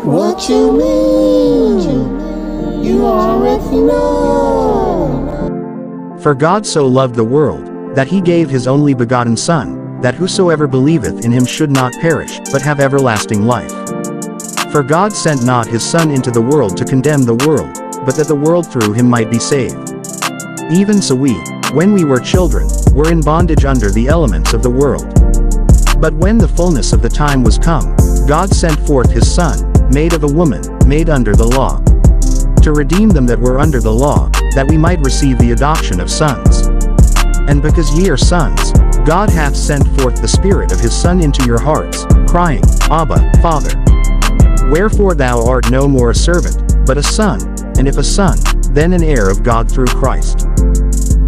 What you mean? You already know. For God so loved the world, that he gave his only begotten Son, that whosoever believeth in him should not perish, but have everlasting life. For God sent not his Son into the world to condemn the world, but that the world through him might be saved. Even so we, when we were children, were in bondage under the elements of the world. But when the fullness of the time was come, God sent forth his Son, made of a woman, made under the law, to redeem them that were under the law, that we might receive the adoption of sons. And because ye are sons, God hath sent forth the Spirit of his Son into your hearts, crying, Abba, Father. Wherefore thou art no more a servant, but a son, and if a son, then an heir of God through Christ.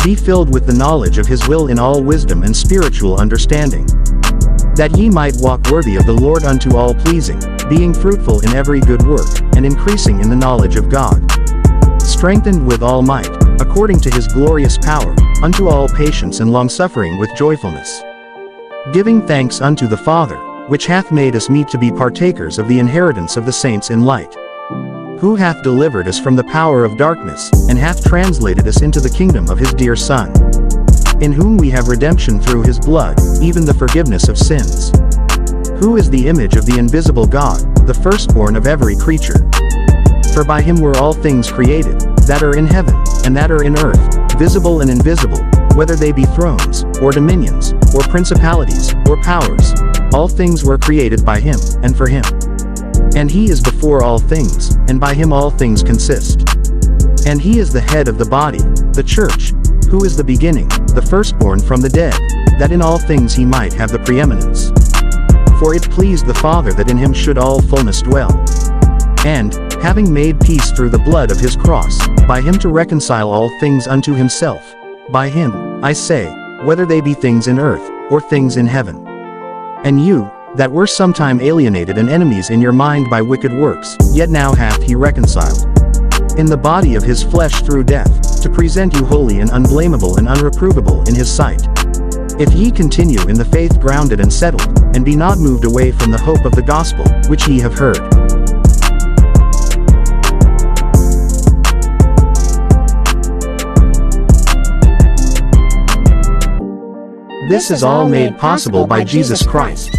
Be filled with the knowledge of his will in all wisdom and spiritual understanding, that ye might walk worthy of the Lord unto all pleasing, being fruitful in every good work, and increasing in the knowledge of God, strengthened with all might, according to his glorious power, unto all patience and longsuffering with joyfulness, giving thanks unto the Father, which hath made us meet to be partakers of the inheritance of the saints in light, who hath delivered us from the power of darkness, and hath translated us into the kingdom of his dear Son, in whom we have redemption through his blood, even the forgiveness of sins, who is the image of the invisible God, the firstborn of every creature. For by him were all things created, that are in heaven, and that are in earth, visible and invisible, whether they be thrones, or dominions, or principalities, or powers. All things were created by him, and for him. And he is before all things, and by him all things consist. And he is the head of the body, the church, who is the beginning, the firstborn from the dead, that in all things he might have the preeminence. For it pleased the Father that in him should all fullness dwell. And, having made peace through the blood of his cross, by him to reconcile all things unto himself. By him, I say, whether they be things in earth, or things in heaven. And you, that were sometime alienated and enemies in your mind by wicked works, yet now hath he reconciled in the body of his flesh through death, to present you holy and unblameable and unreprovable in his sight. If ye continue in the faith grounded and settled, and be not moved away from the hope of the gospel, which ye have heard. This is all made possible by Jesus Christ.